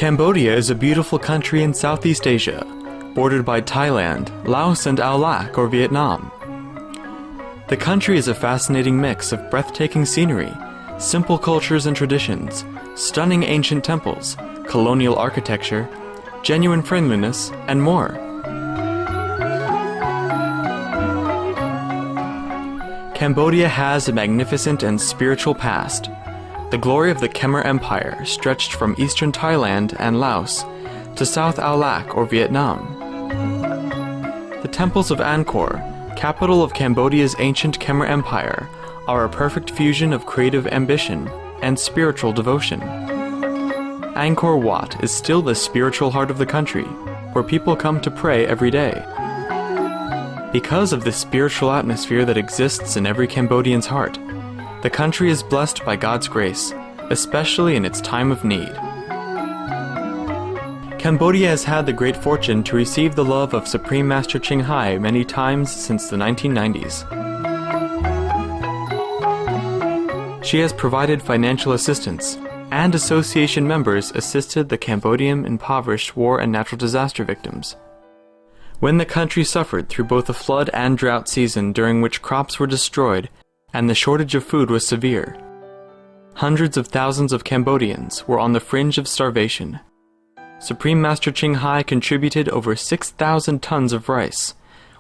Cambodia is a beautiful country in Southeast Asia, bordered by Thailand, Laos, and Ao Lac or Vietnam. The country is a fascinating mix of breathtaking scenery, simple cultures and traditions, stunning ancient temples, colonial architecture, genuine friendliness, and more. Cambodia has a magnificent and spiritual past. The glory of the Khmer Empire stretched from eastern Thailand and Laos to South Ao Lac or Vietnam. The temples of Angkor, capital of Cambodia's ancient Khmer Empire, are a perfect fusion of creative ambition and spiritual devotion. Angkor Wat is still the spiritual heart of the country, where people come to pray every day. Because of the spiritual atmosphere that exists in every Cambodian's heart, the country is blessed by God's grace, especially in its time of need. Cambodia has had the great fortune to receive the love of Supreme Master Ching Hai many times since the 1990s. She has provided financial assistance, and association members assisted the Cambodian impoverished war and natural disaster victims. When the country suffered through both a flood and drought season during which crops were destroyed and the shortage of food was severe, hundreds of thousands of Cambodians were on the fringe of starvation. Supreme Master Ching Hai contributed over 6,000 tons of rice,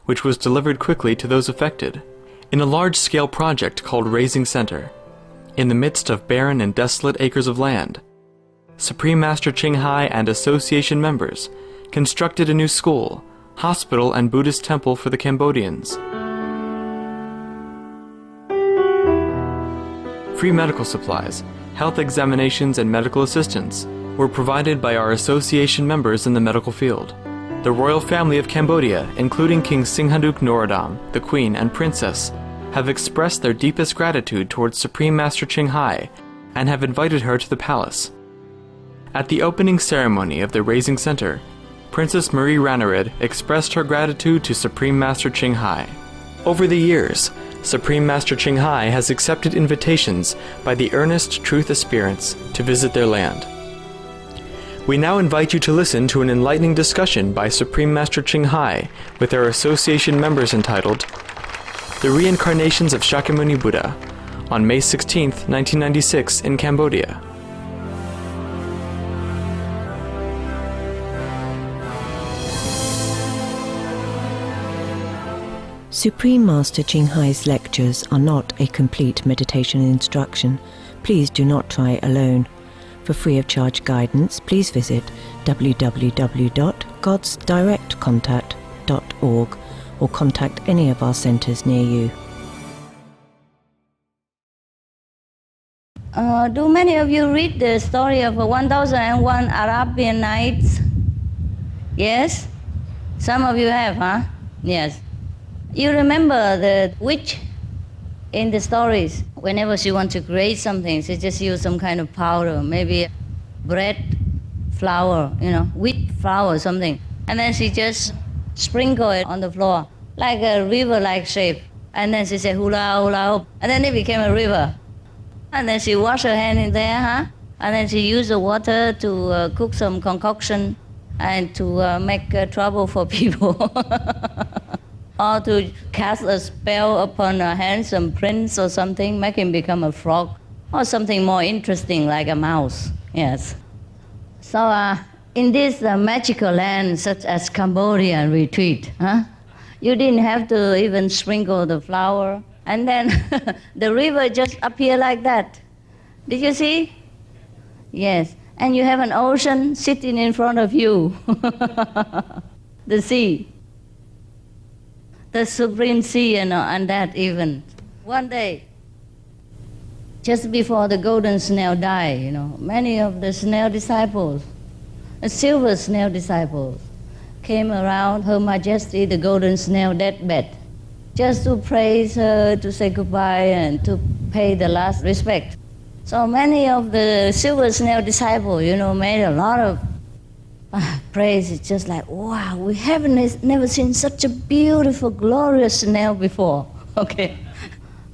which was delivered quickly to those affected, in a large-scale project called Raising Center. In the midst of barren and desolate acres of land, Supreme Master Ching Hai and association members constructed a new school, hospital, and Buddhist temple for the Cambodians. Free medical supplies, health examinations, and medical assistance were provided by our association members in the medical field. The royal family of Cambodia, including King Singhanuk Norodom, the Queen, and Princess, have expressed their deepest gratitude towards Supreme Master Ching Hai and have invited her to the palace. At the opening ceremony of the Raising Center, Princess Marie Ranarid expressed her gratitude to Supreme Master Ching Hai. Over the years, Supreme Master Ching Hai has accepted invitations by the earnest truth aspirants to visit their land. We now invite you to listen to an enlightening discussion by Supreme Master Ching Hai with our association members entitled The Reincarnations of Shakyamuni Buddha on May 16, 1996 in Cambodia. Supreme Master Ching Hai's lectures are not a complete meditation instruction. Please do not try alone. For free of charge guidance, please visit www.godsdirectcontact.org or contact any of our centers near you. Do many of you read the story of 1001 Arabian Nights? Yes? Some of you have, huh? Yes. You remember the witch in the stories? Whenever she wants to create something, she just use some kind of powder, maybe bread, flour, wheat flour or something. And then she just sprinkle it on the floor, like a river-like shape. And then she said, hula, hula, hoop. And then it became a river. And then she washed her hand in there, huh? And then she used the water to cook some concoction and to make trouble for people. Or to cast a spell upon a handsome prince or something, make him become a frog, or something more interesting like a mouse, yes. So in this magical land such as Cambodia retreat, you didn't have to even sprinkle the flour, and then the river just appeared like that. Did you see? Yes, and you have an ocean sitting in front of you, the sea. The Supreme Sea, and that even. One day, just before the golden snail died, many of the snail disciples, the silver snail disciples, came around Her Majesty, the golden snail deathbed, just to praise her, to say goodbye, and to pay the last respect. So many of the silver snail disciples, made a lot of praise. It's just like, wow, we haven't never seen such a beautiful, glorious snail before. Okay.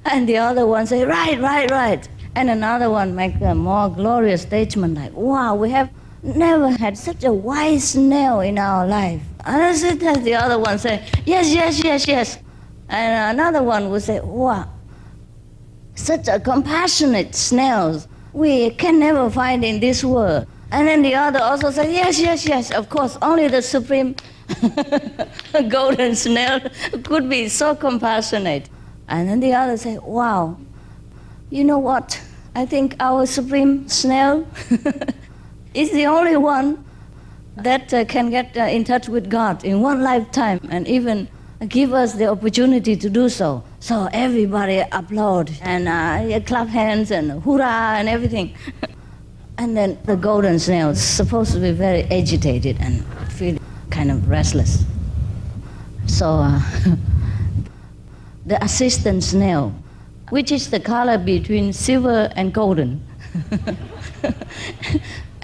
And the other one say, right. And another one make a more glorious statement like, wow, we have never had such a wise snail in our life. And I said that the other one said, yes, yes, yes, yes. And another one would say, wow, such a compassionate snails we can never find in this world. And then the other also said, yes, yes, yes, of course, only the supreme golden snail could be so compassionate. And then the other said, wow, you know what? I think our supreme snail is the only one that can get in touch with God in one lifetime and even give us the opportunity to do so. So everybody applaud and clap hands and hurrah and everything. And then the golden snail is supposed to be very agitated and feel kind of restless. So the assistant snail, which is the color between silver and golden,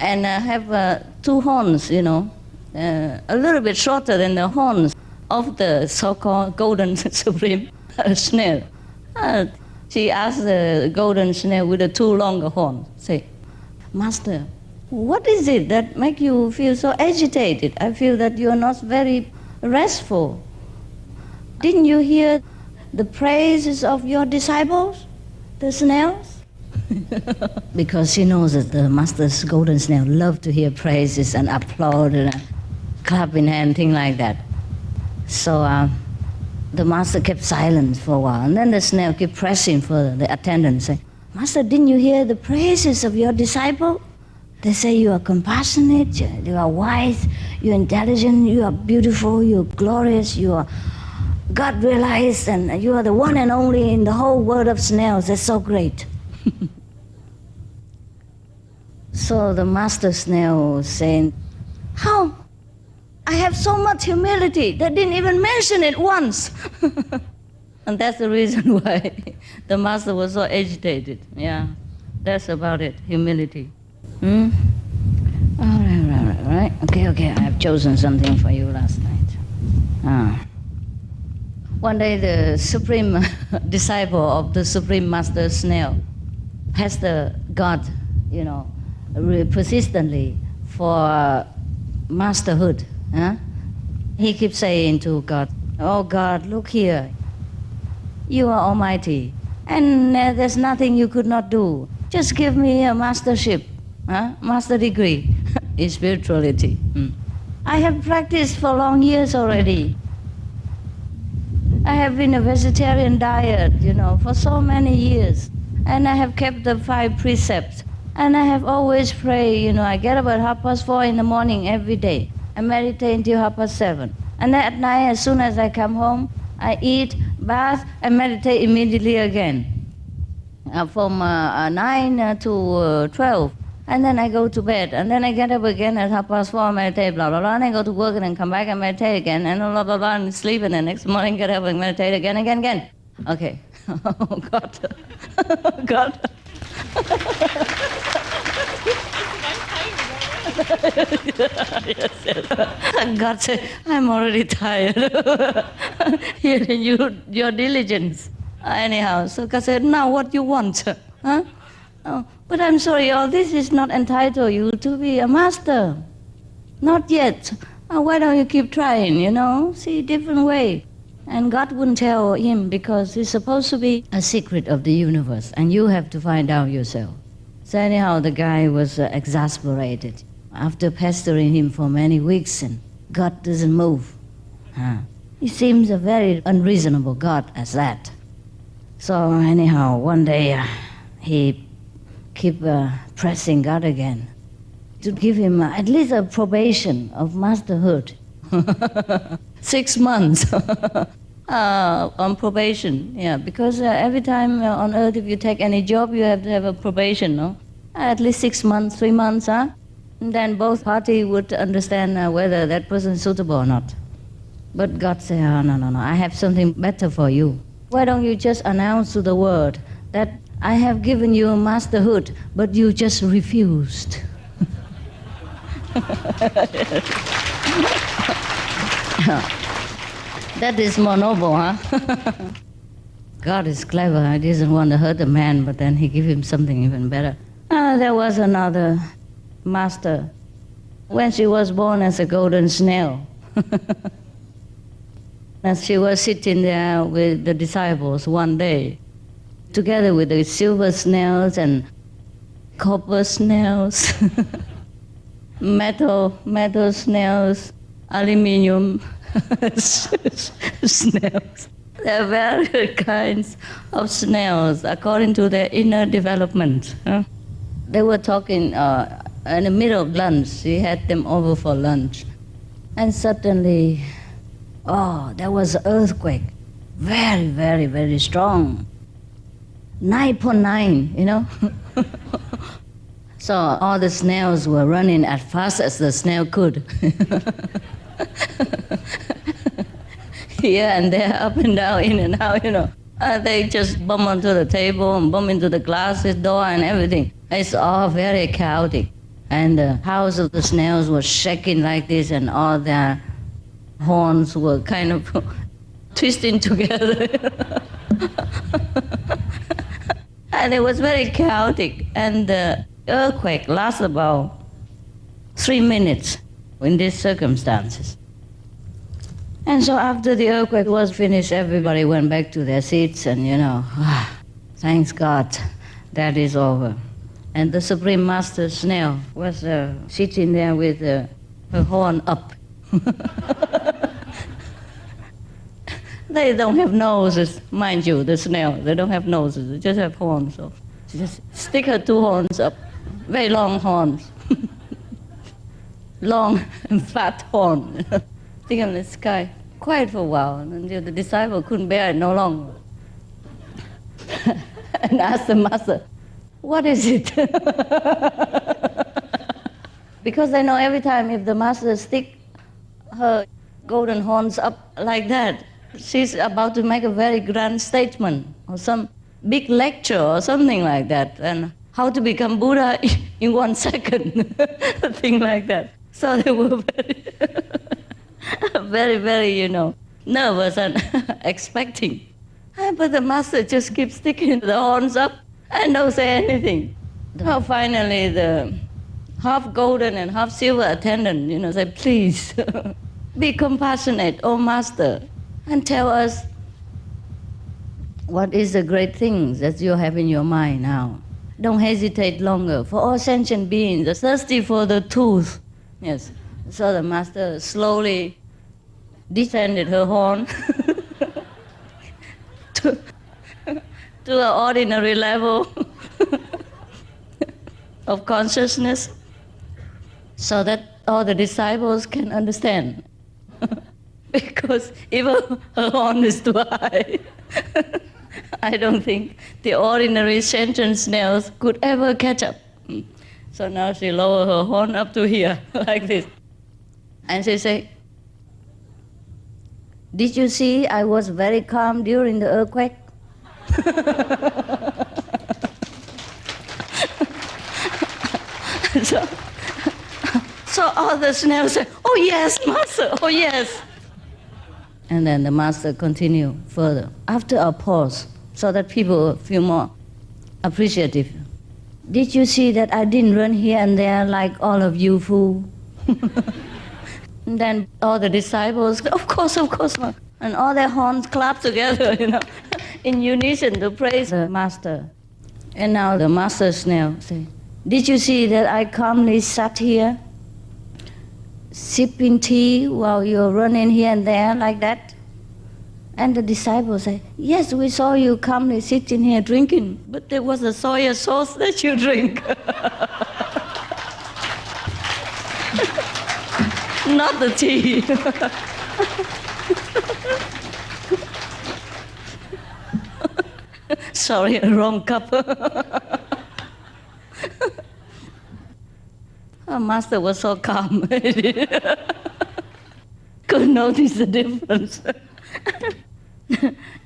and have two horns, you know, a little bit shorter than the horns of the so-called golden supreme snail. She asked the golden snail with the two longer horns, say, Master, what is it that makes you feel so agitated? I feel that you are not very restful. Didn't you hear the praises of your disciples, the snails? Because she knows that the master's golden snail love to hear praises and applaud and clap in hand, things like that. So the master kept silent for a while, and then the snail kept pressing for the attendant, saying, Master, didn't you hear the praises of your disciple? They say you are compassionate, you are wise, you are intelligent, you are beautiful, you are glorious, you are God-realized, and you are the one and only in the whole world of snails. That's so great. So the master snail was saying, how? I have so much humility. They didn't even mention it once. And that's the reason why the master was so agitated. Yeah, that's about it, humility. All right. Okay, I have chosen something for you last night. One day the supreme disciple of the supreme master snail asked the God, you know, persistently for masterhood. He keeps saying to God, oh God, look here. You are almighty, and there's nothing you could not do. Just give me a mastership, master degree in spirituality. I have practiced for long years already. I have been a vegetarian diet, you know, for so many years. And I have kept the 5 precepts. And I have always prayed, you know, I get up at 4:30 in the morning every day. I meditate until 7:30. And then at night, as soon as I come home, I eat, bath, and meditate immediately again. From 9 to 12. And then I go to bed. And then I get up again at 4:30, meditate, blah, blah, blah. And I go to work and then come back and meditate again. And blah, blah, blah, and sleep. And the next morning get up and meditate again. Okay. Oh, God. God. Yes. God said, I'm already tired hearing your diligence. Anyhow, so God said, now what you want? Huh? Oh, but I'm sorry, all this is not entitle you to be a master. Not yet. Why don't you keep trying, you know? See, different way. And God wouldn't tell him because it's supposed to be a secret of the universe, and you have to find out yourself. So anyhow, the guy was exasperated. After pestering him for many weeks, and God doesn't move. He seems a very unreasonable God as that. So anyhow, one day he kept pressing God again to give him at least a probation of masterhood. 6 months on probation, yeah, because every time on earth if you take any job, you have to have a probation, no? At least 6 months, 3 months, And then both parties would understand whether that person is suitable or not. But God said, oh, no, I have something better for you. Why don't you just announce to the world that I have given you masterhood, but you just refused. That is more noble, God is clever. He doesn't want to hurt the man, but then he gave him something even better. There was another master when she was born as a golden snail. As she was sitting there with the disciples one day, together with the silver snails and copper snails, metal snails, aluminium snails. There are various kinds of snails according to their inner development. They were talking in the middle of lunch. She had them over for lunch. And suddenly, there was an earthquake. Very, very, very strong. 9.9, you know. So all the snails were running as fast as the snail could. Here and there, up and down, in and out, you know. They just bump onto the table and bump into the glasses, door and everything. It's all very chaotic. And the house of the snails was shaking like this, and all their horns were kind of twisting together. And it was very chaotic. And the earthquake lasted about 3 minutes in these circumstances. And so after the earthquake was finished, everybody went back to their seats and, thanks God, that is over. And the Supreme Master Snail was sitting there with her horn up. They don't have noses, mind you, the snail. They don't have noses, they just have horns. So she just stick her 2 horns up, very long horns. Long and fat horn. Stick in the sky, quiet for a while, until the disciple couldn't bear it no longer. And asked the master, what is it? Because they know every time if the master stick her golden horns up like that, she's about to make a very grand statement or some big lecture or something like that, and how to become Buddha in 1 second, a thing like that. So they were very, very, nervous and expecting. But the master just keeps sticking the horns up and don't say anything. So finally the half golden and half silver attendant, said, please, be compassionate, O Master, and tell us what is the great things that you have in your mind now. Don't hesitate longer, for all sentient beings are thirsty for the truth. Yes. So the master slowly descended her horn to an ordinary level of consciousness, so that all the disciples can understand. Because even her horn is too high. I don't think the ordinary sentient snails could ever catch up. So now she lowered her horn up to here, like this. And she said, did you see I was very calm during the earthquake? So all the snails said, oh yes, Master, oh yes. And then the master continued further, after a pause, so that people feel more appreciative. Did you see that I didn't run here and there like all of you fool? And then all the disciples, of course, Master. And all their horns clapped together, in unison to praise the master. And now the master snail say, did you see that I calmly sat here, sipping tea while you're running here and there like that? And the disciples say, yes, we saw you calmly sitting here drinking, but there was a soy sauce that you drink. Not the tea. Sorry, wrong cup. Our master was so calm. Couldn't notice the difference.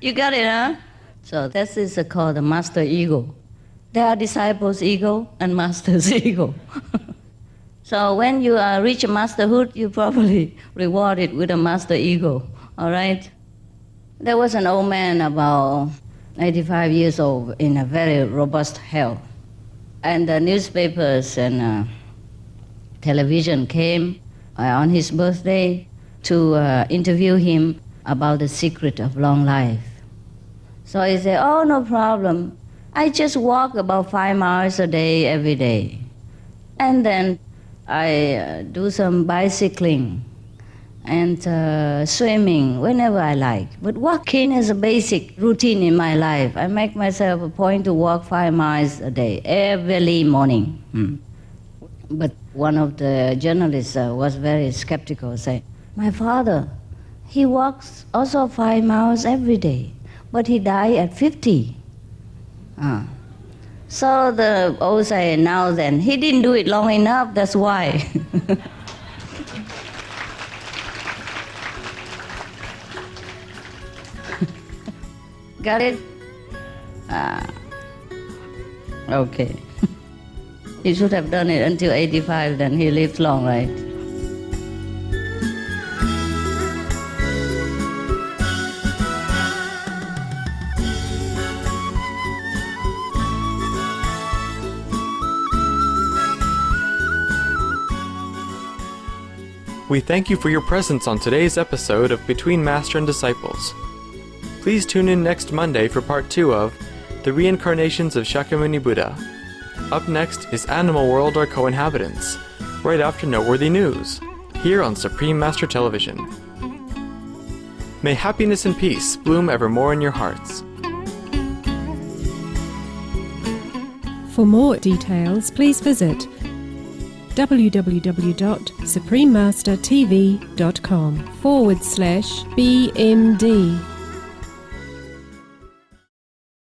You got it, huh? So this is called the master ego. There are disciples' ego and master's ego. So when you reach masterhood, you probably rewarded with a master ego, all right? There was an old man about 85 years old in a very robust health. And the newspapers and television came on his birthday to interview him about the secret of long life. So he said, oh, no problem. I just walk about 5 miles a day every day. And then I do some bicycling and swimming whenever I like. But walking is a basic routine in my life. I make myself a point to walk 5 miles a day, every morning. But one of the journalists was very skeptical, saying, my father, he walks also 5 miles every day, but he died at 50. So the old say, now then, he didn't do it long enough, that's why. Got it? Okay. He should have done it until 85, then he lived long, right? We thank you for your presence on today's episode of Between Master and Disciples. Please tune in next Monday for part 2 of The Reincarnations of Shakyamuni Buddha. Up next is Animal World Our Co-Inhabitants, right after Noteworthy News, here on Supreme Master Television. May happiness and peace bloom evermore in your hearts. For more details, please visit www.suprememastertv.com/BMD